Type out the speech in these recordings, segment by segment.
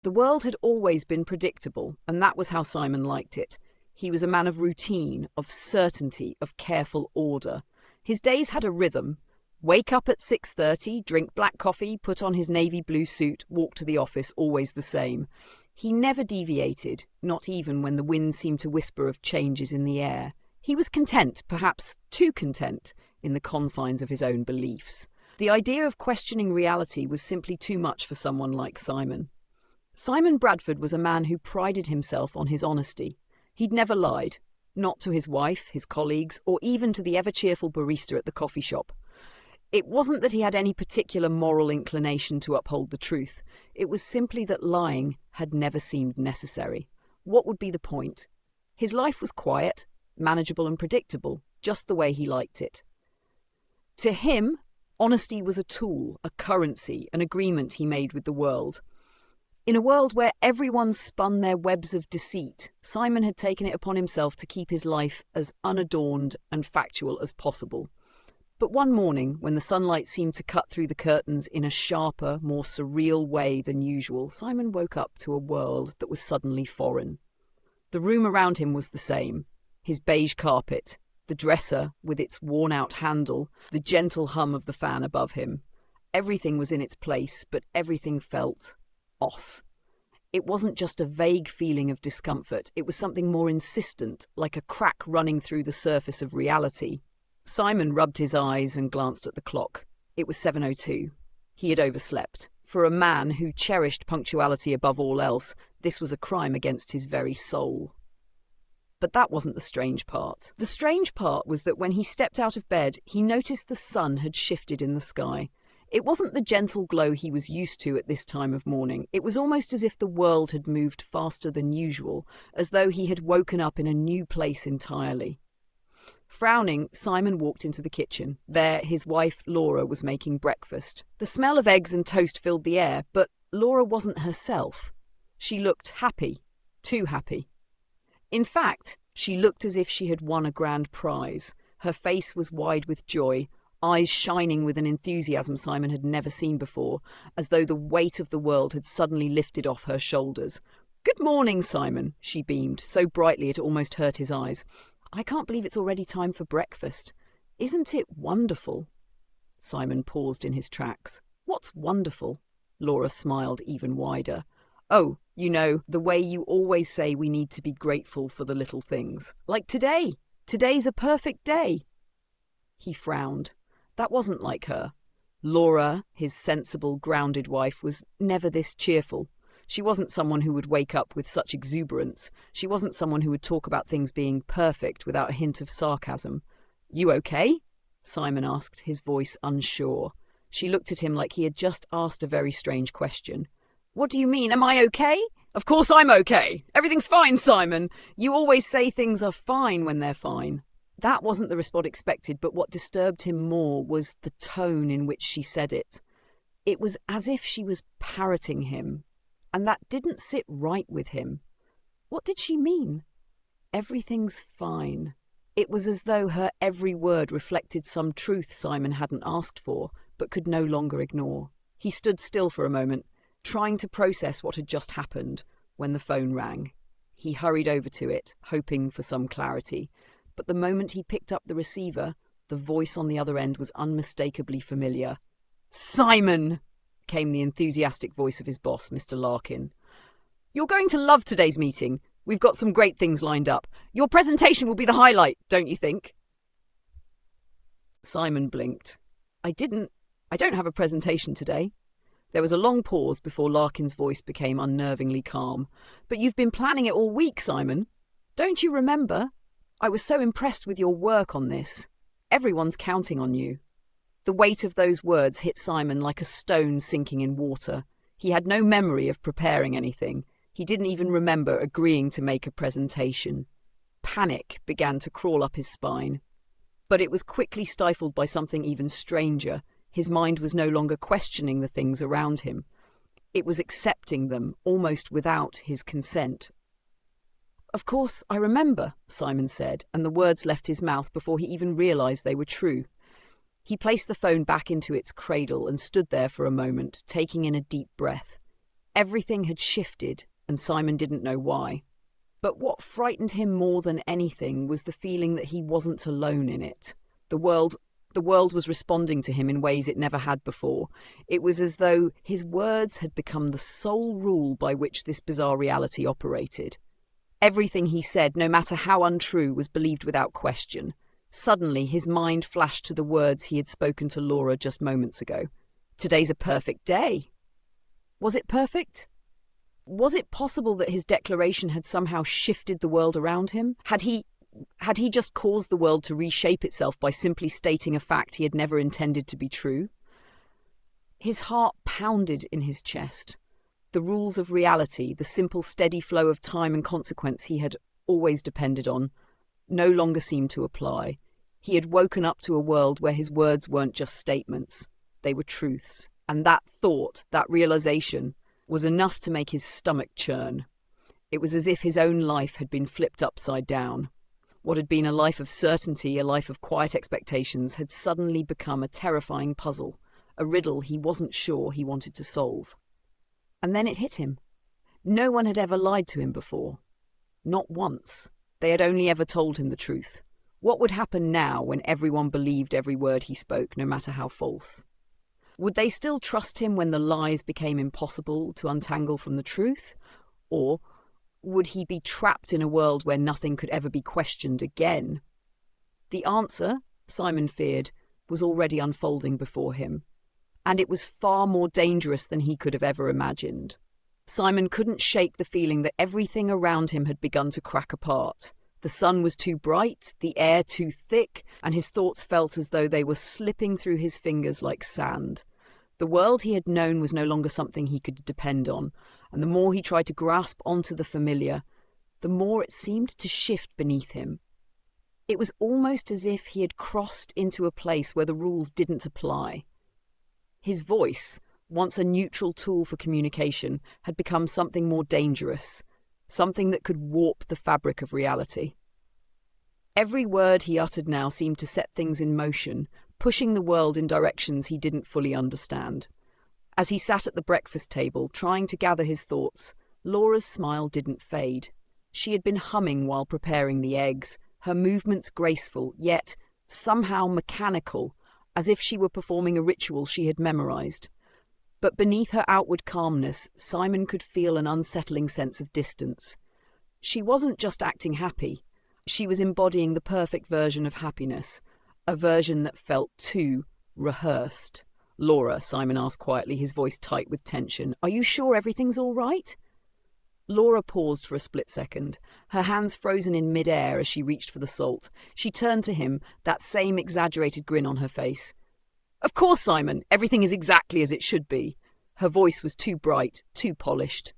The world had always been predictable, and that was how Simon liked it. He was a man of routine, of certainty, of careful order. His days had a rhythm. Wake up at 6:30, drink black coffee, put on his navy blue suit, walk to the office, always the same. He never deviated, not even when the wind seemed to whisper of changes in the air. He was content, perhaps too content, in the confines of his own beliefs. The idea of questioning reality was simply too much for someone like Simon. Simon Bradford was a man who prided himself on his honesty. He'd never lied, not to his wife, his colleagues, or even to the ever-cheerful barista at the coffee shop. It wasn't that he had any particular moral inclination to uphold the truth. It was simply that lying had never seemed necessary. What would be the point? His life was quiet, manageable and predictable, just the way he liked it. To him, honesty was a tool, a currency, an agreement he made with the world. In a world where everyone spun their webs of deceit, Simon had taken it upon himself to keep his life as unadorned and factual as possible. But one morning, when the sunlight seemed to cut through the curtains in a sharper, more surreal way than usual, Simon woke up to a world that was suddenly foreign. The room around him was the same. His beige carpet, the dresser with its worn-out handle, the gentle hum of the fan above him. Everything was in its place, but everything felt off. It wasn't just a vague feeling of discomfort, it was something more insistent, like a crack running through the surface of reality. Simon rubbed his eyes and glanced at the clock. It was 7:02. He had overslept. For a man who cherished punctuality above all else, this was a crime against his very soul. But that wasn't the strange part. The strange part was that when he stepped out of bed, he noticed the sun had shifted in the sky. It wasn't the gentle glow he was used to at this time of morning. It was almost as if the world had moved faster than usual, as though he had woken up in a new place entirely. Frowning, Simon walked into the kitchen. There, his wife, Laura, was making breakfast. The smell of eggs and toast filled the air, but Laura wasn't herself. She looked happy, too happy. In fact, she looked as if she had won a grand prize. Her face was wide with joy, eyes shining with an enthusiasm Simon had never seen before, as though the weight of the world had suddenly lifted off her shoulders. "Good morning, Simon," she beamed, so brightly it almost hurt his eyes. "I can't believe it's already time for breakfast. Isn't it wonderful?" Simon paused in his tracks. "What's wonderful?" Laura smiled even wider. "Oh, you know, the way you always say we need to be grateful for the little things. Like today. Today's a perfect day." He frowned. That wasn't like her. Laura, his sensible, grounded wife, was never this cheerful. She wasn't someone who would wake up with such exuberance. She wasn't someone who would talk about things being perfect without a hint of sarcasm. "You okay?" Simon asked, his voice unsure. She looked at him like he had just asked a very strange question. "What do you mean? Am I okay?" "Of course I'm okay. Everything's fine, Simon. You always say things are fine when they're fine." That wasn't the response expected, but what disturbed him more was the tone in which she said it. It was as if she was parroting him, and that didn't sit right with him. What did she mean? Everything's fine. It was as though her every word reflected some truth Simon hadn't asked for, but could no longer ignore. He stood still for a moment, trying to process what had just happened, when the phone rang. He hurried over to it, hoping for some clarity. But the moment he picked up the receiver, the voice on the other end was unmistakably familiar. "Simon!" came the enthusiastic voice of his boss, Mr. Larkin. "You're going to love today's meeting. We've got some great things lined up. Your presentation will be the highlight, don't you think?" Simon blinked. I don't have a presentation today." There was a long pause before Larkin's voice became unnervingly calm. "But you've been planning it all week, Simon. Don't you remember? I was so impressed with your work on this. Everyone's counting on you." The weight of those words hit Simon like a stone sinking in water. He had no memory of preparing anything. He didn't even remember agreeing to make a presentation. Panic began to crawl up his spine. But it was quickly stifled by something even stranger. His mind was no longer questioning the things around him. It was accepting them, almost without his consent. "Of course, I remember," Simon said, and the words left his mouth before he even realized they were true. He placed the phone back into its cradle and stood there for a moment, taking in a deep breath. Everything had shifted, and Simon didn't know why. But what frightened him more than anything was the feeling that he wasn't alone in it. The world was responding to him in ways it never had before. It was as though his words had become the sole rule by which this bizarre reality operated. Everything he said, no matter how untrue, was believed without question. Suddenly, his mind flashed to the words he had spoken to Laura just moments ago. "Today's a perfect day." Was it perfect? Was it possible that his declaration had somehow shifted the world around him? Had he just caused the world to reshape itself by simply stating a fact he had never intended to be true? His heart pounded in his chest. The rules of reality, the simple steady flow of time and consequence he had always depended on, no longer seemed to apply. He had woken up to a world where his words weren't just statements, they were truths. And that thought, that realization, was enough to make his stomach churn. It was as if his own life had been flipped upside down. What had been a life of certainty, a life of quiet expectations, had suddenly become a terrifying puzzle, a riddle he wasn't sure he wanted to solve. And then it hit him. No one had ever lied to him before. Not once. They had only ever told him the truth. What would happen now when everyone believed every word he spoke, no matter how false? Would they still trust him when the lies became impossible to untangle from the truth? Or would he be trapped in a world where nothing could ever be questioned again? The answer, Simon feared, was already unfolding before him. And it was far more dangerous than he could have ever imagined. Simon couldn't shake the feeling that everything around him had begun to crack apart. The sun was too bright, the air too thick, and his thoughts felt as though they were slipping through his fingers like sand. The world he had known was no longer something he could depend on, and the more he tried to grasp onto the familiar, the more it seemed to shift beneath him. It was almost as if he had crossed into a place where the rules didn't apply. His voice, once a neutral tool for communication, had become something more dangerous, something that could warp the fabric of reality. Every word he uttered now seemed to set things in motion, pushing the world in directions he didn't fully understand. As he sat at the breakfast table, trying to gather his thoughts, Laura's smile didn't fade. She had been humming while preparing the eggs, her movements graceful, yet somehow mechanical, as if she were performing a ritual she had memorized. But beneath her outward calmness, Simon could feel an unsettling sense of distance. She wasn't just acting happy. She was embodying the perfect version of happiness, a version that felt too rehearsed. "Laura," Simon asked quietly, his voice tight with tension, "are you sure everything's all right?" Laura paused for a split second, her hands frozen in mid-air as she reached for the salt. She turned to him, that same exaggerated grin on her face. "Of course, Simon, everything is exactly as it should be." Her voice was too bright, too polished.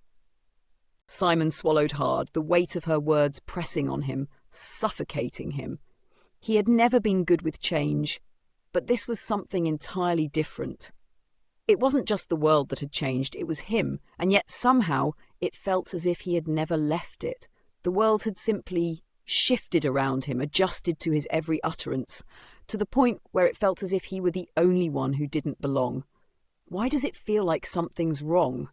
Simon swallowed hard, the weight of her words pressing on him, suffocating him. He had never been good with change, but this was something entirely different. It wasn't just the world that had changed, it was him, and yet somehow it felt as if he had never left it. The world had simply shifted around him, adjusted to his every utterance, to the point where it felt as if he were the only one who didn't belong. "Why does it feel like something's wrong?"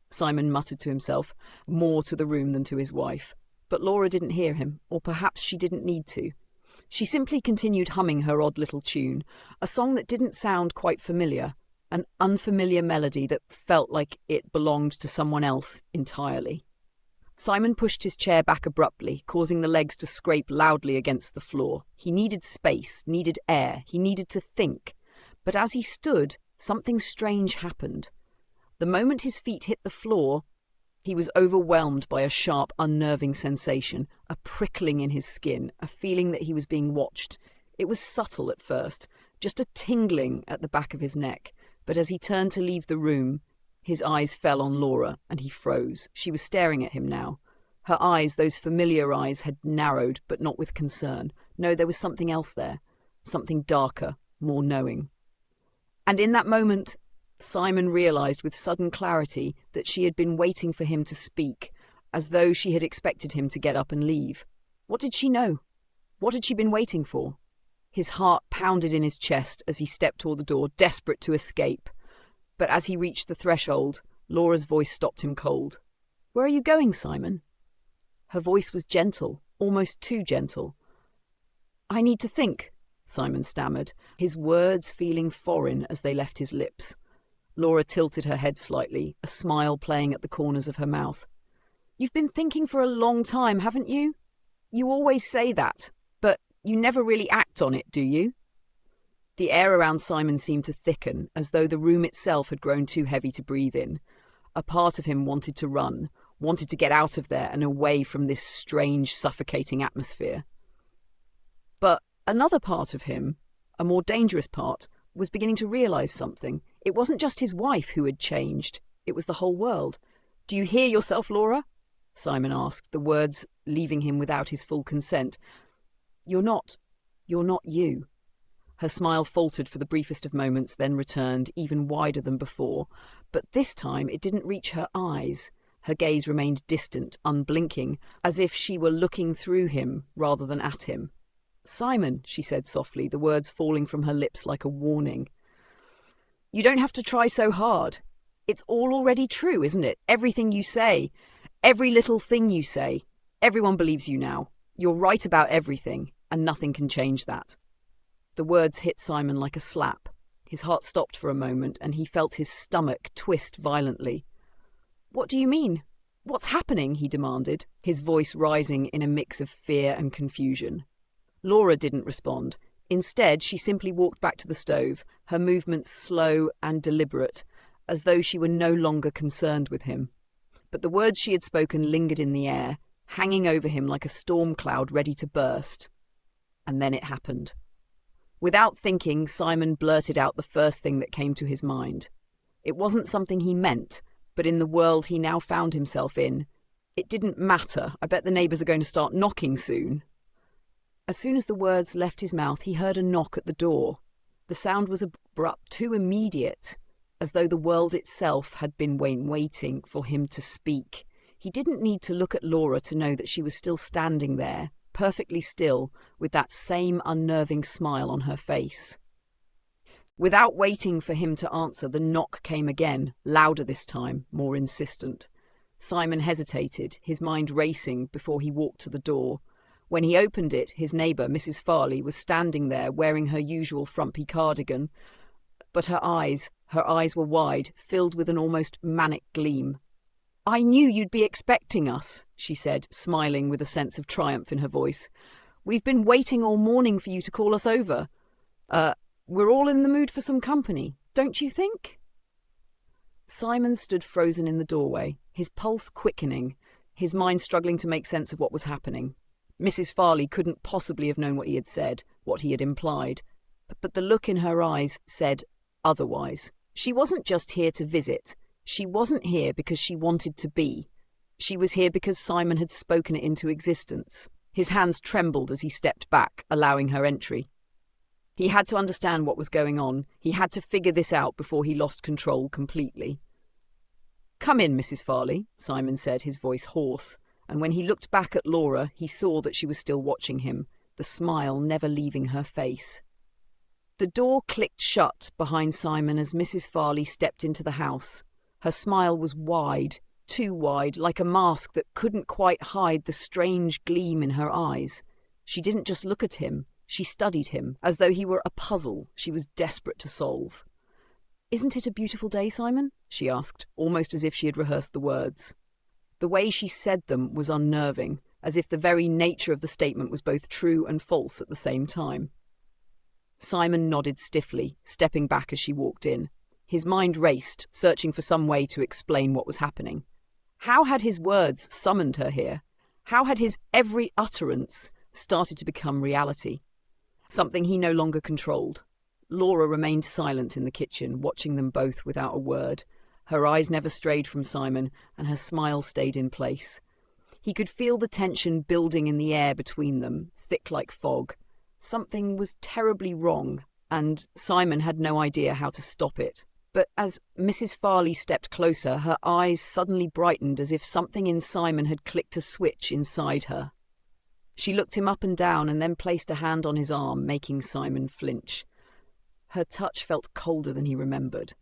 Simon muttered to himself, more to the room than to his wife. But Laura didn't hear him, or perhaps she didn't need to. She simply continued humming her odd little tune, a song that didn't sound quite familiar, an unfamiliar melody that felt like it belonged to someone else entirely. Simon pushed his chair back abruptly, causing the legs to scrape loudly against the floor. He needed space, needed air, he needed to think. But as he stood, something strange happened. The moment his feet hit the floor, he was overwhelmed by a sharp, unnerving sensation, a prickling in his skin, a feeling that he was being watched. It was subtle at first, just a tingling at the back of his neck. But as he turned to leave the room, his eyes fell on Laura, and he froze. She was staring at him now. Her eyes, those familiar eyes, had narrowed, but not with concern. No, there was something else there. Something darker, more knowing. And in that moment, Simon realized with sudden clarity that she had been waiting for him to speak, as though she had expected him to get up and leave. What did she know? What had she been waiting for? His heart pounded in his chest as he stepped toward the door, desperate to escape. But as he reached the threshold, Laura's voice stopped him cold. "Where are you going, Simon?" Her voice was gentle, almost too gentle. "I need to think," Simon stammered, his words feeling foreign as they left his lips. Laura tilted her head slightly, a smile playing at the corners of her mouth. "You've been thinking for a long time, haven't you? You always say that, but you never really act on it, do you?" The air around Simon seemed to thicken, as though the room itself had grown too heavy to breathe in. A part of him wanted to run, wanted to get out of there and away from this strange, suffocating atmosphere. But another part of him, a more dangerous part, was beginning to realise something. It wasn't just his wife who had changed, it was the whole world. "Do you hear yourself, Laura?" Simon asked, the words leaving him without his full consent. You're not you." Her smile faltered for the briefest of moments, then returned, even wider than before. But this time it didn't reach her eyes. Her gaze remained distant, unblinking, as if she were looking through him rather than at him. "Simon," she said softly, the words falling from her lips like a warning. "You don't have to try so hard. It's all already true, isn't it? Everything you say, every little thing you say. Everyone believes you now. You're right about everything, and nothing can change that." The words hit Simon like a slap. His heart stopped for a moment, and he felt his stomach twist violently. "What do you mean? What's happening?" he demanded, his voice rising in a mix of fear and confusion. Laura didn't respond. Instead, she simply walked back to the stove, her movements slow and deliberate, as though she were no longer concerned with him. But the words she had spoken lingered in the air, hanging over him like a storm cloud ready to burst. And then it happened. Without thinking, Simon blurted out the first thing that came to his mind. It wasn't something he meant, but in the world he now found himself in, it didn't matter. "I bet the neighbours are going to start knocking soon." As soon as the words left his mouth, he heard a knock at the door. The sound was abrupt, too immediate, as though the world itself had been waiting for him to speak. He didn't need to look at Laura to know that she was still standing there, perfectly still, with that same unnerving smile on her face. Without waiting for him to answer, the knock came again, louder this time, more insistent. Simon hesitated, his mind racing, before he walked to the door. When he opened it, his neighbour, Mrs. Farley, was standing there wearing her usual frumpy cardigan. But her eyes were wide, filled with an almost manic gleam. "I knew you'd be expecting us," she said, smiling with a sense of triumph in her voice. "We've been waiting all morning for you to call us over. We're all in the mood for some company, don't you think?" Simon stood frozen in the doorway, his pulse quickening, his mind struggling to make sense of what was happening. Mrs. Farley couldn't possibly have known what he had said, what he had implied. But the look in her eyes said otherwise. She wasn't just here to visit. She wasn't here because she wanted to be. She was here because Simon had spoken it into existence. His hands trembled as he stepped back, allowing her entry. He had to understand what was going on. He had to figure this out before he lost control completely. "Come in, Mrs. Farley," Simon said, his voice hoarse, and when he looked back at Laura, he saw that she was still watching him, the smile never leaving her face. The door clicked shut behind Simon as Mrs. Farley stepped into the house. Her smile was wide, too wide, like a mask that couldn't quite hide the strange gleam in her eyes. She didn't just look at him. She studied him, as though he were a puzzle she was desperate to solve. "Isn't it a beautiful day, Simon?" she asked, almost as if she had rehearsed the words. The way she said them was unnerving, as if the very nature of the statement was both true and false at the same time. Simon nodded stiffly, stepping back as she walked in. His mind raced, searching for some way to explain what was happening. How had his words summoned her here? How had his every utterance started to become reality? Something he no longer controlled. Laura remained silent in the kitchen, watching them both without a word. Her eyes never strayed from Simon, and her smile stayed in place. He could feel the tension building in the air between them, thick like fog. Something was terribly wrong, and Simon had no idea how to stop it. But as Mrs. Farley stepped closer, her eyes suddenly brightened as if something in Simon had clicked a switch inside her. She looked him up and down and then placed a hand on his arm, making Simon flinch. Her touch felt colder than he remembered.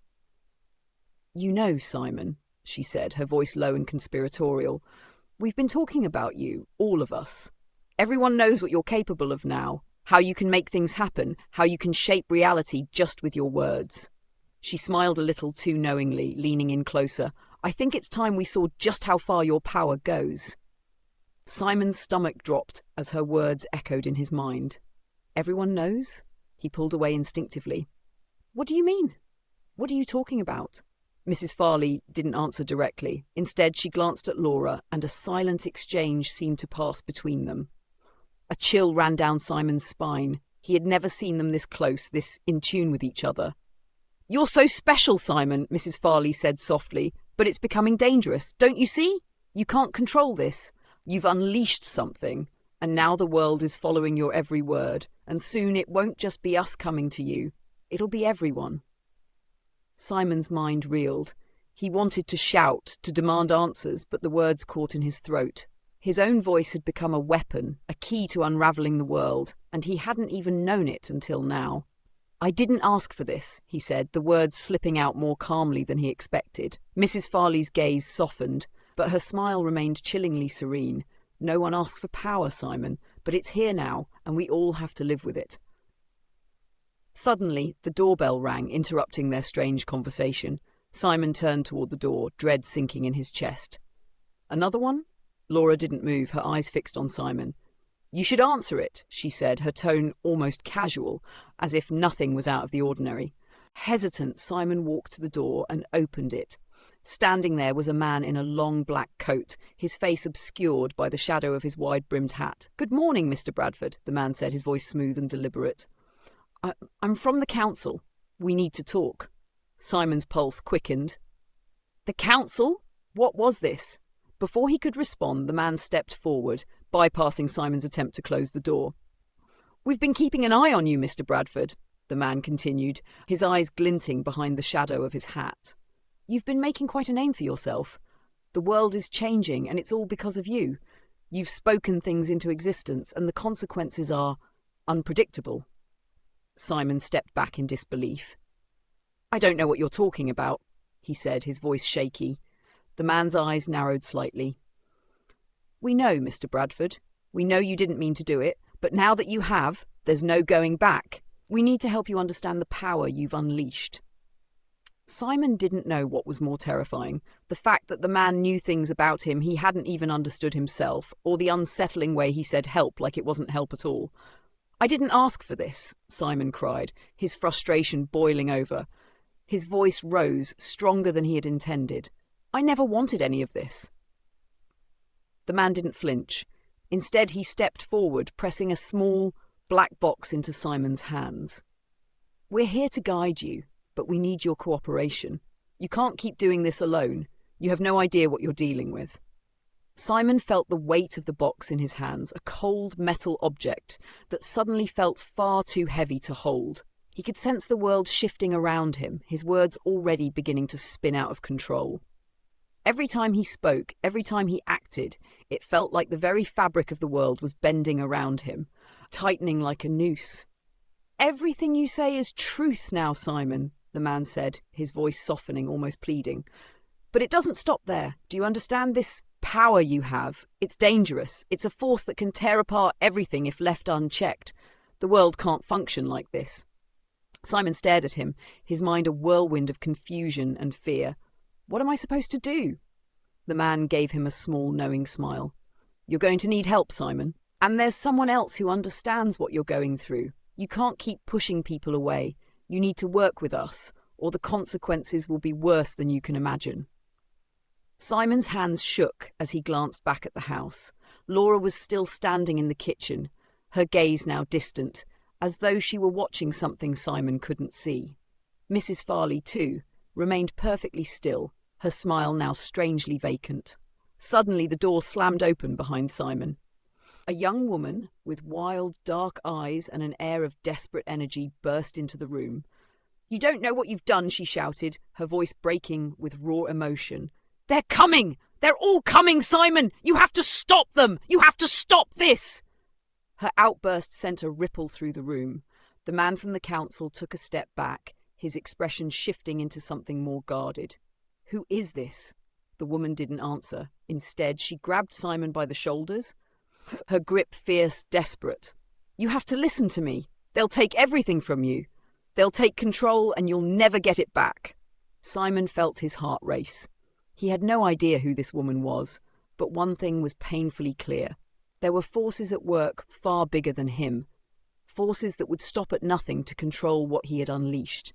"You know, Simon," she said, her voice low and conspiratorial. "We've been talking about you, all of us. Everyone knows what you're capable of now, how you can make things happen, how you can shape reality just with your words." She smiled a little too knowingly, leaning in closer. "I think it's time we saw just how far your power goes." Simon's stomach dropped as her words echoed in his mind. "Everyone knows?" He pulled away instinctively. "What do you mean? What are you talking about?" Mrs. Farley didn't answer directly. Instead, she glanced at Laura, and a silent exchange seemed to pass between them. A chill ran down Simon's spine. He had never seen them this close, this in tune with each other. "You're so special, Simon," Mrs. Farley said softly, "but it's becoming dangerous. Don't you see? You can't control this. You've unleashed something, and now the world is following your every word, and soon it won't just be us coming to you. It'll be everyone." Simon's mind reeled. He wanted to shout, to demand answers, but the words caught in his throat. His own voice had become a weapon, a key to unraveling the world, and he hadn't even known it until now. "I didn't ask for this," he said, the words slipping out more calmly than he expected. Mrs. Farley's gaze softened, but her smile remained chillingly serene. "No one asks for power, Simon, but it's here now, and we all have to live with it." Suddenly, the doorbell rang, interrupting their strange conversation. Simon turned toward the door, dread sinking in his chest. "Another one?" Laura didn't move, her eyes fixed on Simon. "You should answer it," she said, her tone almost casual, as if nothing was out of the ordinary. Hesitant, Simon walked to the door and opened it. Standing there was a man in a long black coat, his face obscured by the shadow of his wide-brimmed hat. "Good morning, Mr. Bradford," the man said, his voice smooth and deliberate. I'm from the council. We need to talk." Simon's pulse quickened. "The council? What was this?" Before he could respond, the man stepped forward, bypassing Simon's attempt to close the door. "We've been keeping an eye on you, Mr. Bradford," the man continued, his eyes glinting behind the shadow of his hat. "You've been making quite a name for yourself. The world is changing, and it's all because of you. You've spoken things into existence, and the consequences are unpredictable." Simon stepped back in disbelief. "I don't know what you're talking about," he said, his voice shaky. The man's eyes narrowed slightly. "We know, Mr. Bradford. We know you didn't mean to do it, but now that you have, there's no going back. We need to help you understand the power you've unleashed." Simon didn't know what was more terrifying, the fact that the man knew things about him he hadn't even understood himself, or the unsettling way he said help like it wasn't help at all. "I didn't ask for this," Simon cried, his frustration boiling over. His voice rose, stronger than he had intended. "I never wanted any of this." The man didn't flinch. Instead, he stepped forward, pressing a small, black box into Simon's hands. "We're here to guide you, but we need your cooperation. You can't keep doing this alone. You have no idea what you're dealing with." Simon felt the weight of the box in his hands, a cold metal object that suddenly felt far too heavy to hold. He could sense the world shifting around him, his words already beginning to spin out of control. Every time he spoke, every time he acted, it felt like the very fabric of the world was bending around him, tightening like a noose. "Everything you say is truth now, Simon," the man said, his voice softening, almost pleading. "But it doesn't stop there. Do you understand this power you have? It's dangerous. It's a force that can tear apart everything if left unchecked. The world can't function like this." Simon stared at him, his mind a whirlwind of confusion and fear. "What am I supposed to do?" The man gave him a small, knowing smile. "You're going to need help, Simon. And there's someone else who understands what you're going through. You can't keep pushing people away. You need to work with us, or the consequences will be worse than you can imagine." Simon's hands shook as he glanced back at the house. Laura was still standing in the kitchen, her gaze now distant, as though she were watching something Simon couldn't see. Mrs. Farley, too, remained perfectly still, her smile now strangely vacant. Suddenly the door slammed open behind Simon. A young woman with wild, dark eyes and an air of desperate energy burst into the room. "You don't know what you've done," she shouted, her voice breaking with raw emotion. "They're coming! They're all coming, Simon! You have to stop them! You have to stop this!" Her outburst sent a ripple through the room. The man from the council took a step back, his expression shifting into something more guarded. "Who is this?" The woman didn't answer. Instead, she grabbed Simon by the shoulders, her grip fierce, desperate. "You have to listen to me. They'll take everything from you. They'll take control and you'll never get it back." Simon felt his heart race. He had no idea who this woman was, but one thing was painfully clear. There were forces at work far bigger than him, forces that would stop at nothing to control what he had unleashed.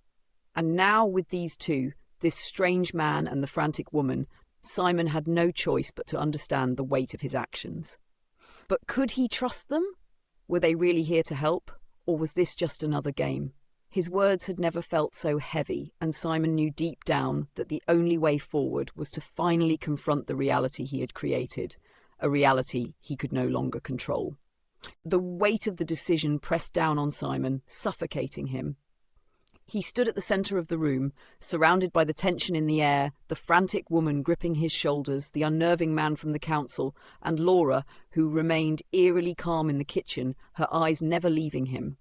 And now, with these two, this strange man and the frantic woman, Simon had no choice but to understand the weight of his actions. But could he trust them? Were they really here to help, or was this just another game? His words had never felt so heavy, and Simon knew deep down that the only way forward was to finally confront the reality he had created, a reality he could no longer control. The weight of the decision pressed down on Simon, suffocating him. He stood at the centre of the room, surrounded by the tension in the air, the frantic woman gripping his shoulders, the unnerving man from the council, and Laura, who remained eerily calm in the kitchen, her eyes never leaving him.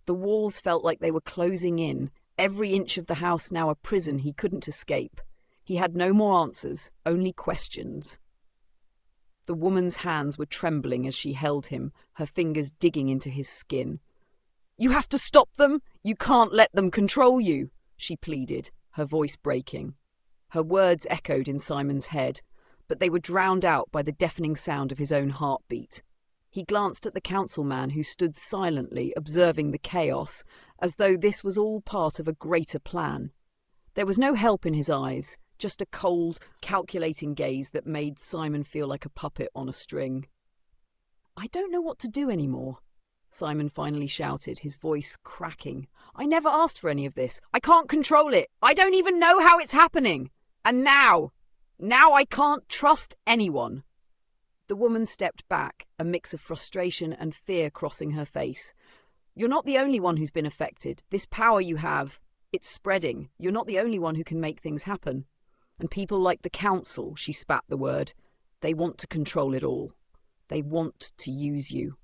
The walls felt like they were closing in, every inch of the house now a prison he couldn't escape. He had no more answers, only questions. The woman's hands were trembling as she held him, her fingers digging into his skin. "You have to stop them! You can't let them control you!" she pleaded, her voice breaking. Her words echoed in Simon's head, but they were drowned out by the deafening sound of his own heartbeat. He glanced at the councilman who stood silently observing the chaos, as though this was all part of a greater plan. There was no help in his eyes, just a cold, calculating gaze that made Simon feel like a puppet on a string. "I don't know what to do anymore," Simon finally shouted, his voice cracking. "I never asked for any of this. I can't control it. I don't even know how it's happening. And now I can't trust anyone." The woman stepped back, a mix of frustration and fear crossing her face. "You're not the only one who's been affected. This power you have, it's spreading. You're not the only one who can make things happen. And people like the council," she spat the word, "they want to control it all. They want to use you."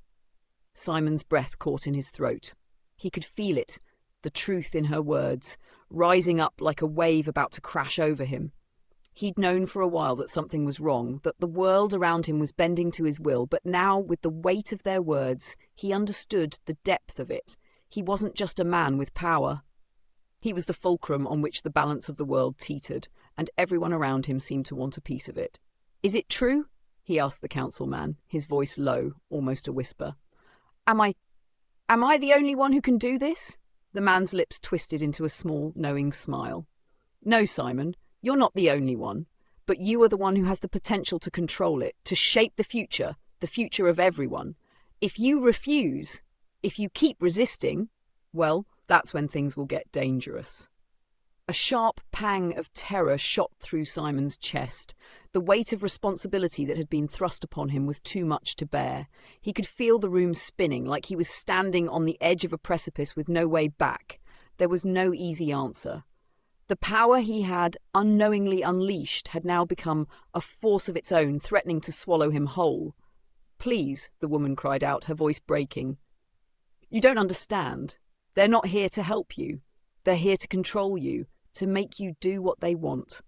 Simon's breath caught in his throat. He could feel it, the truth in her words, rising up like a wave about to crash over him. He'd known for a while that something was wrong, that the world around him was bending to his will, but now, with the weight of their words, he understood the depth of it. He wasn't just a man with power. He was the fulcrum on which the balance of the world teetered, and everyone around him seemed to want a piece of it. "Is it true?" he asked the councilman, his voice low, almost a whisper. Am I the only one who can do this?" The man's lips twisted into a small, knowing smile. "No, Simon, you're not the only one, but you are the one who has the potential to control it, to shape the future of everyone. If you refuse, if you keep resisting, well, that's when things will get dangerous." A sharp pang of terror shot through Simon's chest. The weight of responsibility that had been thrust upon him was too much to bear. He could feel the room spinning, like he was standing on the edge of a precipice with no way back. There was no easy answer. The power he had unknowingly unleashed had now become a force of its own, threatening to swallow him whole. "Please," the woman cried out, her voice breaking. "You don't understand. They're not here to help you. They're here to control you, to make you do what they want.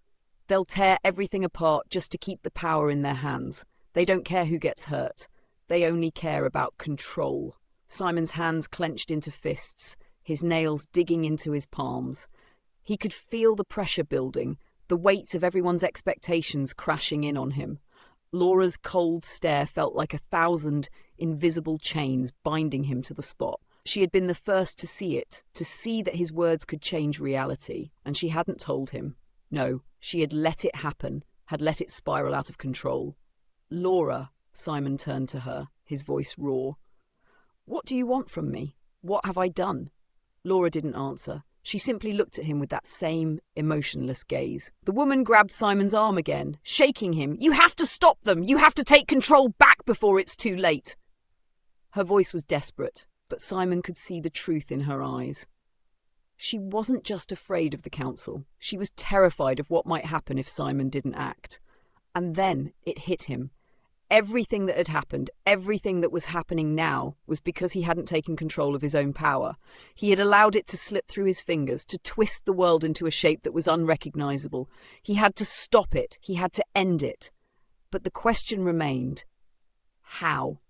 They'll tear everything apart just to keep the power in their hands. They don't care who gets hurt. They only care about control." Simon's hands clenched into fists, his nails digging into his palms. He could feel the pressure building, the weight of everyone's expectations crashing in on him. Laura's cold stare felt like 1,000 invisible chains binding him to the spot. She had been the first to see it, to see that his words could change reality, and she hadn't told him. No, she had let it happen, had let it spiral out of control. "Laura," Simon turned to her, his voice raw. "What do you want from me? What have I done?" Laura didn't answer. She simply looked at him with that same emotionless gaze. The woman grabbed Simon's arm again, shaking him. "You have to stop them! You have to take control back before it's too late!" Her voice was desperate, but Simon could see the truth in her eyes. She wasn't just afraid of the council. She was terrified of what might happen if Simon didn't act. And then it hit him. Everything that had happened, everything that was happening now, was because he hadn't taken control of his own power. He had allowed it to slip through his fingers, to twist the world into a shape that was unrecognizable. He had to stop it. He had to end it. But the question remained: how?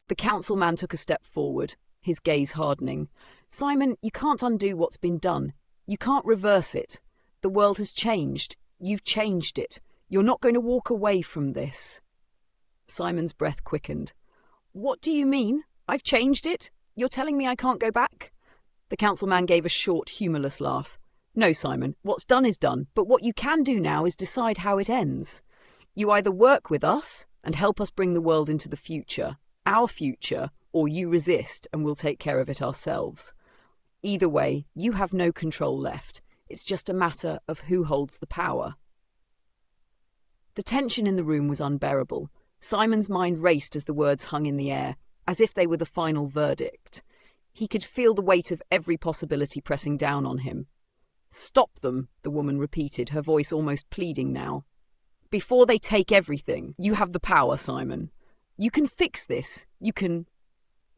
The councilman took a step forward, his gaze hardening. Simon, you can't undo what's been done. You can't reverse it. The world has changed. You've changed it. You're not going to walk away from this. Simon's breath quickened. What do you mean? I've changed it? You're telling me I can't go back? The councilman gave a short, humourless laugh. No, Simon, what's done is done, but what you can do now is decide how it ends. You either work with us and help us bring the world into the future, our future, or you resist and we'll take care of it ourselves. Either way, you have no control left. It's just a matter of who holds the power. The tension in the room was unbearable. Simon's mind raced as the words hung in the air, as if they were the final verdict. He could feel the weight of every possibility pressing down on him. Stop them, the woman repeated, her voice almost pleading now. Before they take everything, you have the power, Simon. You can fix this. You can...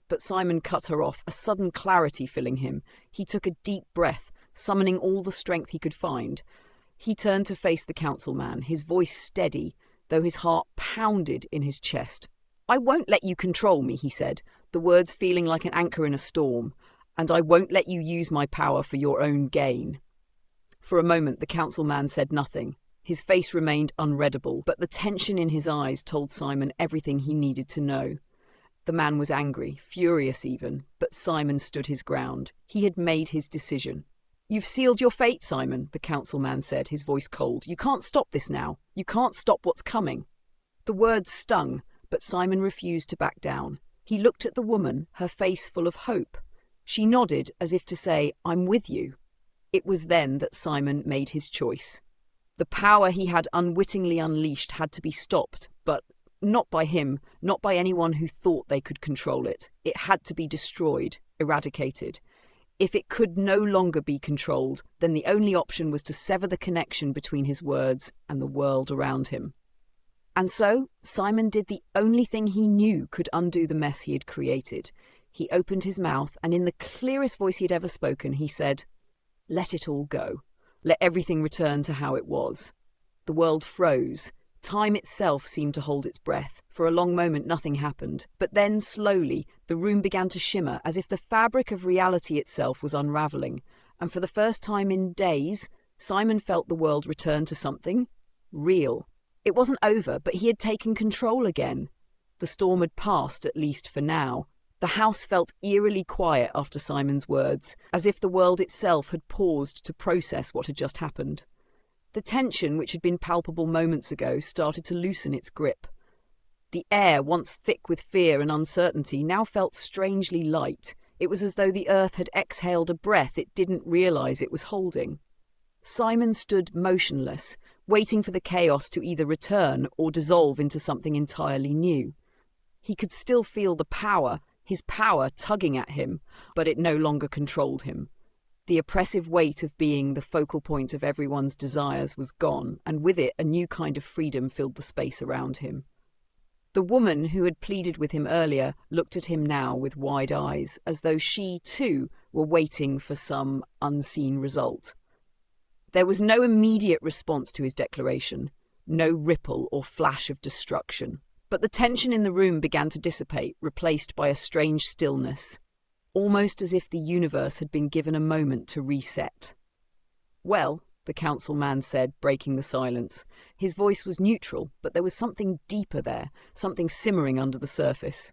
But Simon cut her off, a sudden clarity filling him. He took a deep breath, summoning all the strength he could find. He turned to face the councilman, his voice steady, though his heart pounded in his chest. I won't let you control me, he said, the words feeling like an anchor in a storm, and I won't let you use my power for your own gain. For a moment the councilman said nothing. His face remained unreadable, but the tension in his eyes told Simon everything he needed to know. The man was angry, furious even, but Simon stood his ground. He had made his decision. You've sealed your fate, Simon, the councilman said, his voice cold. You can't stop this now. You can't stop what's coming. The words stung, but Simon refused to back down. He looked at the woman, her face full of hope. She nodded as if to say, I'm with you. It was then that Simon made his choice. The power he had unwittingly unleashed had to be stopped, but not by him, not by anyone who thought they could control it. It had to be destroyed, eradicated. If it could no longer be controlled, then the only option was to sever the connection between his words and the world around him. And so, Simon did the only thing he knew could undo the mess he had created. He opened his mouth, and in the clearest voice he had ever spoken, he said, Let it all go. Let everything return to how it was. The world froze. Time itself seemed to hold its breath. For a long moment nothing happened. But then, slowly, the room began to shimmer, as if the fabric of reality itself was unravelling. And for the first time in days, Simon felt the world return to something real. It wasn't over, but he had taken control again. The storm had passed, at least for now. The house felt eerily quiet after Simon's words, as if the world itself had paused to process what had just happened. The tension, which had been palpable moments ago, started to loosen its grip. The air, once thick with fear and uncertainty, now felt strangely light. It was as though the earth had exhaled a breath it didn't realise it was holding. Simon stood motionless, waiting for the chaos to either return or dissolve into something entirely new. He could still feel the power, his power tugging at him, but it no longer controlled him. The oppressive weight of being the focal point of everyone's desires was gone, and with it a new kind of freedom filled the space around him. The woman who had pleaded with him earlier looked at him now with wide eyes, as though she, too, were waiting for some unseen result. There was no immediate response to his declaration, no ripple or flash of destruction. But the tension in the room began to dissipate, replaced by a strange stillness, almost as if the universe had been given a moment to reset. Well, the councilman said, breaking the silence. His voice was neutral, but there was something deeper there, something simmering under the surface.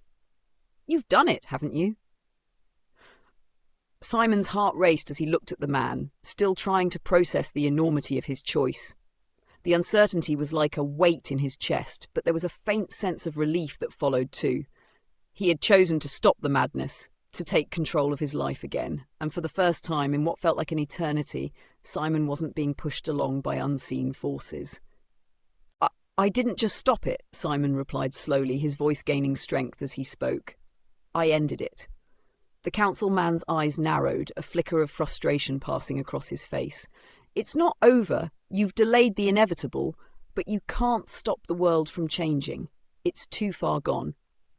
You've done it, haven't you? Simon's heart raced as he looked at the man, still trying to process the enormity of his choice. The uncertainty was like a weight in his chest, but there was a faint sense of relief that followed too. He had chosen to stop the madness, to take control of his life again, and for the first time in what felt like an eternity, Simon wasn't being pushed along by unseen forces. I didn't just stop it, Simon replied slowly, his voice gaining strength as he spoke. I ended it. The councilman's eyes narrowed, a flicker of frustration passing across his face. It's not over. You've delayed the inevitable, but you can't stop the world from changing. It's too far gone.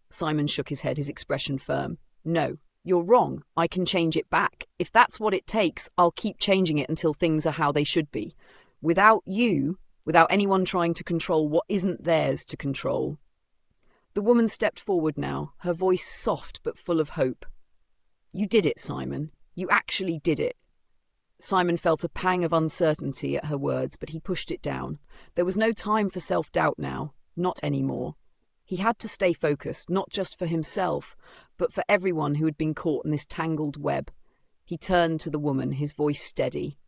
Simon shook his head, his expression firm. No, you're wrong. I can change it back. If that's what it takes, I'll keep changing it until things are how they should be. Without you, without anyone trying to control what isn't theirs to control. The woman stepped forward now, her voice soft but full of hope. You did it, Simon. You actually did it. Simon felt a pang of uncertainty at her words, but he pushed it down. There was no time for self-doubt now, not anymore. He had to stay focused, not just for himself, but for everyone who had been caught in this tangled web. He turned to the woman, his voice steady.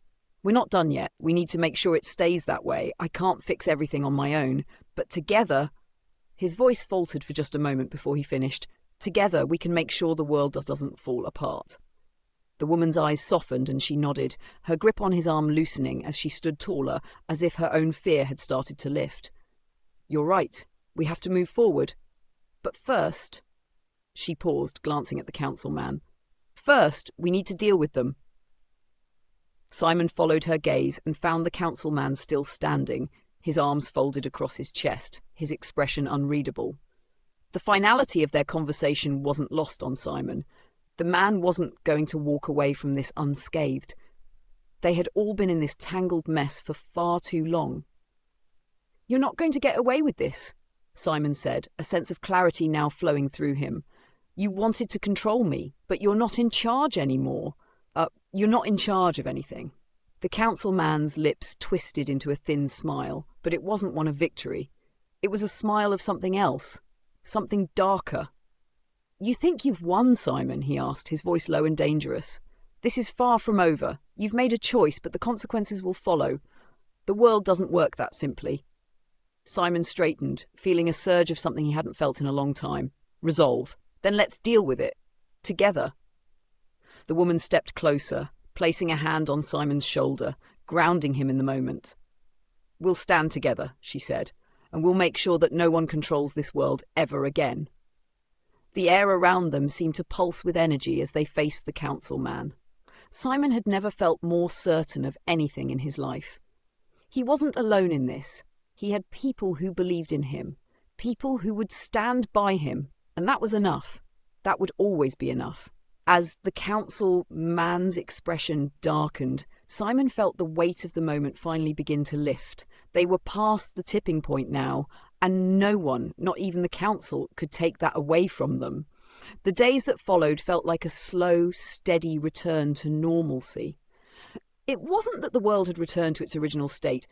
We're not done yet. We need to make sure it stays that way. I can't fix everything on my own, but together... His voice faltered for just a moment before he finished. Together, we can make sure the world doesn't fall apart. The woman's eyes softened and she nodded, her grip on his arm loosening as she stood taller, as if her own fear had started to lift. You're right. We have to move forward. But first... She paused, glancing at the councilman. First, we need to deal with them. Simon followed her gaze and found the councilman still standing, his arms folded across his chest, his expression unreadable. The finality of their conversation wasn't lost on Simon. The man wasn't going to walk away from this unscathed. They had all been in this tangled mess for far too long. You're not going to get away with this, Simon said, a sense of clarity now flowing through him. You wanted to control me, but you're not in charge anymore. You're not in charge of anything. The councilman's lips twisted into a thin smile, but it wasn't one of victory. It was a smile of something else, something darker. You think you've won, Simon? He asked, his voice low and dangerous. This is far from over. You've made a choice, but the consequences will follow. The world doesn't work that simply. Simon straightened, feeling a surge of something he hadn't felt in a long time. Resolve. Then let's deal with it. Together. The woman stepped closer, placing a hand on Simon's shoulder, grounding him in the moment. We'll stand together, she said, and we'll make sure that no one controls this world ever again. The air around them seemed to pulse with energy as they faced the councilman. Simon had never felt more certain of anything in his life. He wasn't alone in this. He had people who believed in him, people who would stand by him, and that was enough. That would always be enough. As the councilman's expression darkened, Simon felt the weight of the moment finally begin to lift. They were past the tipping point now, and no one, not even the council, could take that away from them. The days that followed felt like a slow, steady return to normalcy. It wasn't that the world had returned to its original state.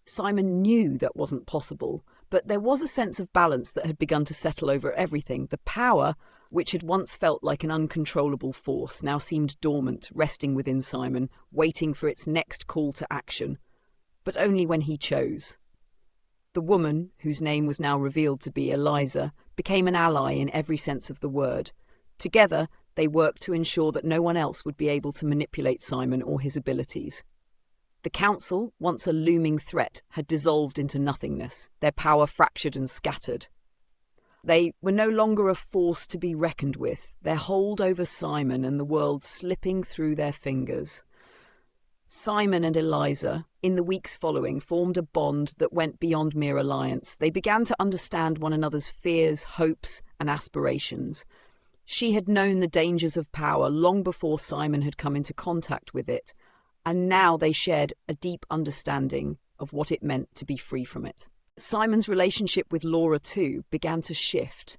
Simon knew that wasn't possible, but there was a sense of balance that had begun to settle over everything. The power, which had once felt like an uncontrollable force, now seemed dormant, resting within Simon, waiting for its next call to action. But only when he chose. The woman, whose name was now revealed to be Eliza, became an ally in every sense of the word. Together, they worked to ensure that no one else would be able to manipulate Simon or his abilities. The council, once a looming threat, had dissolved into nothingness, their power fractured and scattered. They were no longer a force to be reckoned with, their hold over Simon and the world slipping through their fingers. Simon and Eliza, in the weeks following, formed a bond that went beyond mere alliance. They began to understand one another's fears, hopes, and aspirations. She had known the dangers of power long before Simon had come into contact with it, and now they shared a deep understanding of what it meant to be free from it. Simon's relationship with Laura, too, began to shift.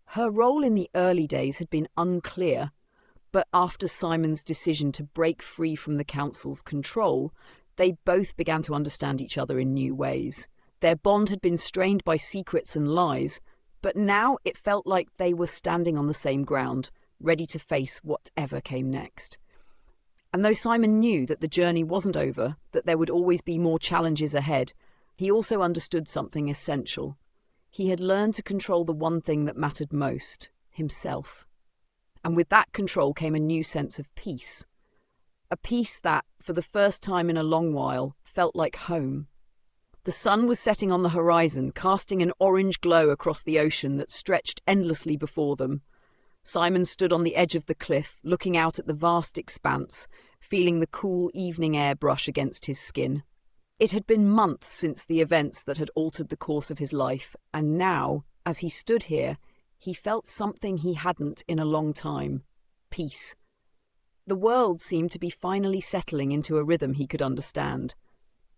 Her role in the early days had been unclear, but after Simon's decision to break free from the council's control, they both began to understand each other in new ways. Their bond had been strained by secrets and lies, but now it felt like they were standing on the same ground, ready to face whatever came next. And though Simon knew that the journey wasn't over, that there would always be more challenges ahead, he also understood something essential. He had learned to control the one thing that mattered most, himself. And with that control came a new sense of peace. A peace that, for the first time in a long while, felt like home. The sun was setting on the horizon, casting an orange glow across the ocean that stretched endlessly before them. Simon stood on the edge of the cliff, looking out at the vast expanse, feeling the cool evening air brush against his skin. It had been months since the events that had altered the course of his life, and now, As he stood here, he felt something he hadn't in a long time: peace. The world seemed to be finally settling into a rhythm he could understand.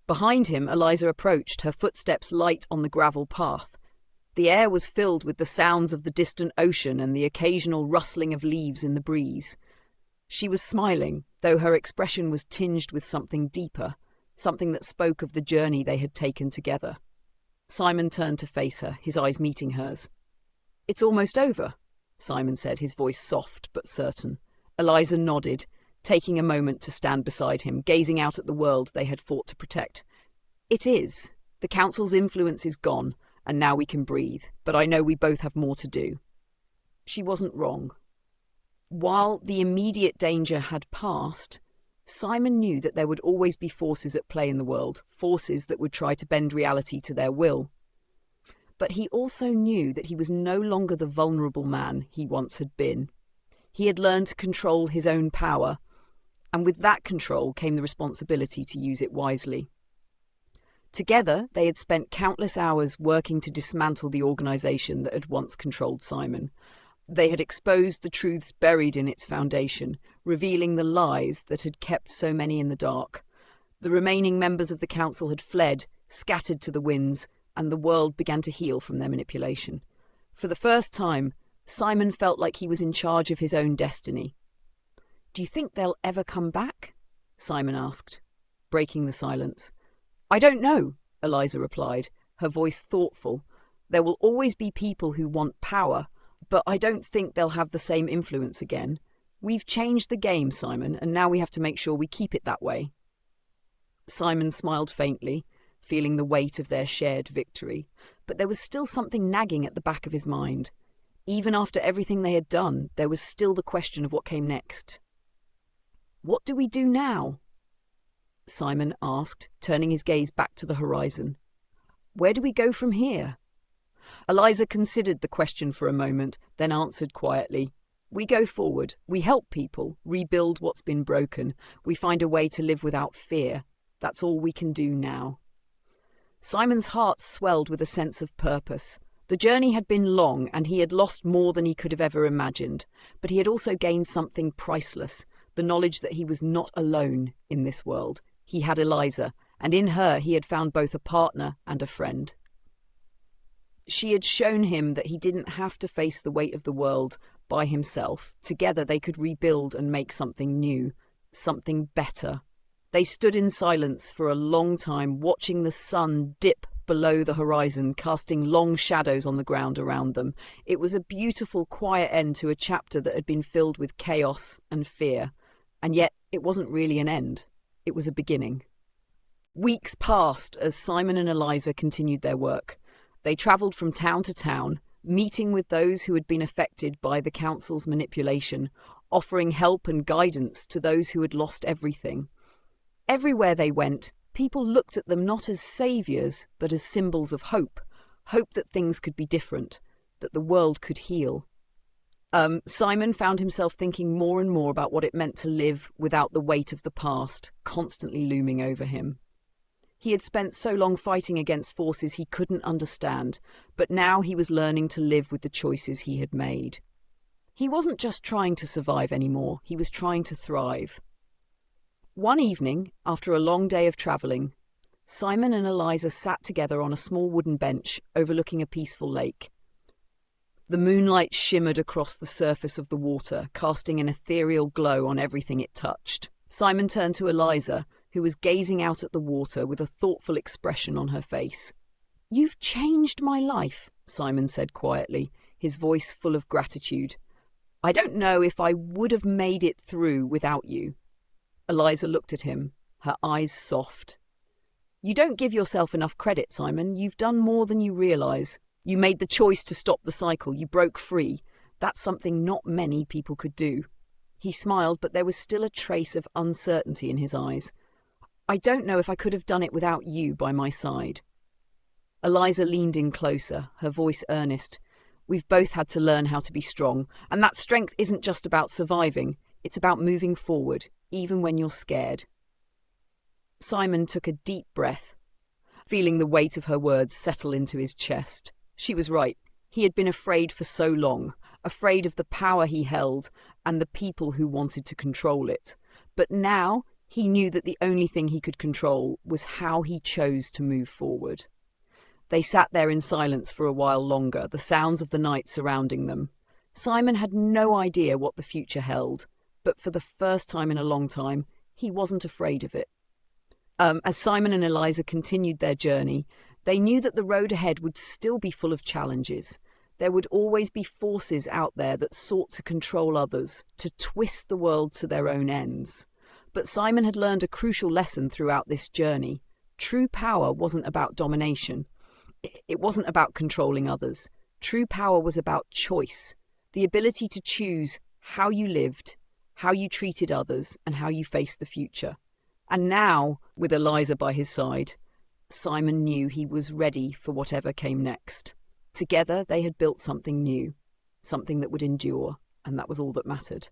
Behind him, Eliza approached, her footsteps light on the gravel path. The air was filled with the sounds of the distant ocean and the occasional rustling of leaves in the breeze. She was smiling, though her expression was tinged with something deeper, something that spoke of the journey they had taken together. Simon turned to face her, his eyes meeting hers. "It's almost over," Simon said, his voice soft but certain. Eliza nodded, taking a moment to stand beside him, gazing out at the world they had fought to protect. "It is. The council's influence is gone, and now we can breathe, but I know we both have more to do." She wasn't wrong. While the immediate danger had passed, Simon knew that there would always be forces at play in the world, forces that would try to bend reality to their will. But he also knew that he was no longer the vulnerable man he once had been. He had learned to control his own power, and with that control came the responsibility to use it wisely. Together, they had spent countless hours working to dismantle the organisation that had once controlled Simon. They had exposed the truths buried in its foundation, revealing the lies that had kept so many in the dark. The remaining members of the council had fled, scattered to the winds, and the world began to heal from their manipulation. For the first time, Simon felt like he was in charge of his own destiny. "Do you think they'll ever come back?" Simon asked, breaking the silence. "I don't know," Eliza replied, her voice thoughtful. "There will always be people who want power, but I don't think they'll have the same influence again. We've changed the game, Simon, and now we have to make sure we keep it that way." Simon smiled faintly, feeling the weight of their shared victory, but there was still something nagging at the back of his mind. Even after everything they had done, there was still the question of what came next. "What do we do now?" Simon asked, turning his gaze back to the horizon. "Where do we go from here?" Eliza considered the question for a moment, then answered quietly. "We go forward. We help people, rebuild what's been broken. We find a way to live without fear. That's all we can do now." Simon's heart swelled with a sense of purpose. The journey had been long, and he had lost more than he could have ever imagined, but he had also gained something priceless, the knowledge that he was not alone in this world. He had Eliza, and in her he had found both a partner and a friend. She had shown him that he didn't have to face the weight of the world by himself. Together they could rebuild and make something new, something better. They stood in silence for a long time, watching the sun dip below the horizon, casting long shadows on the ground around them. It was a beautiful, quiet end to a chapter that had been filled with chaos and fear. And yet it wasn't really an end. It was a beginning. Weeks passed as Simon and Eliza continued their work. They travelled from town to town, meeting with those who had been affected by the council's manipulation, offering help and guidance to those who had lost everything. Everywhere they went, people looked at them not as saviours, but as symbols of hope. Hope that things could be different, that the world could heal. Simon found himself thinking more and more about what it meant to live without the weight of the past constantly looming over him. He had spent so long fighting against forces he couldn't understand, but now he was learning to live with the choices he had made. He wasn't just trying to survive anymore, he was trying to thrive. One evening, after a long day of travelling, Simon and Eliza sat together on a small wooden bench overlooking a peaceful lake. The moonlight shimmered across the surface of the water, casting an ethereal glow on everything it touched. Simon turned to Eliza, who was gazing out at the water with a thoughtful expression on her face. "You've changed my life," Simon said quietly, his voice full of gratitude. "I don't know if I would have made it through without you." Eliza looked at him, her eyes soft. "You don't give yourself enough credit, Simon. You've done more than you realise. You made the choice to stop the cycle. You broke free. That's something not many people could do." He smiled, but there was still a trace of uncertainty in his eyes. "I don't know if I could have done it without you by my side." Eliza leaned in closer, her voice earnest. "We've both had to learn how to be strong, and that strength isn't just about surviving. It's about moving forward, even when you're scared." Simon took a deep breath, feeling the weight of her words settle into his chest. She was right. He had been afraid for so long, afraid of the power he held and the people who wanted to control it. But now he knew that the only thing he could control was how he chose to move forward. They sat there in silence for a while longer, the sounds of the night surrounding them. Simon had no idea what the future held, but for the first time in a long time, he wasn't afraid of it. As Simon and Eliza continued their journey, they knew that the road ahead would still be full of challenges. There would always be forces out there that sought to control others, to twist the world to their own ends. But Simon had learned a crucial lesson throughout this journey. True power wasn't about domination. It wasn't about controlling others. True power was about choice, the ability to choose how you lived, how you treated others, and how you faced the future. And now, with Eliza by his side, Simon knew he was ready for whatever came next. Together, they had built something new, something that would endure, and that was all that mattered.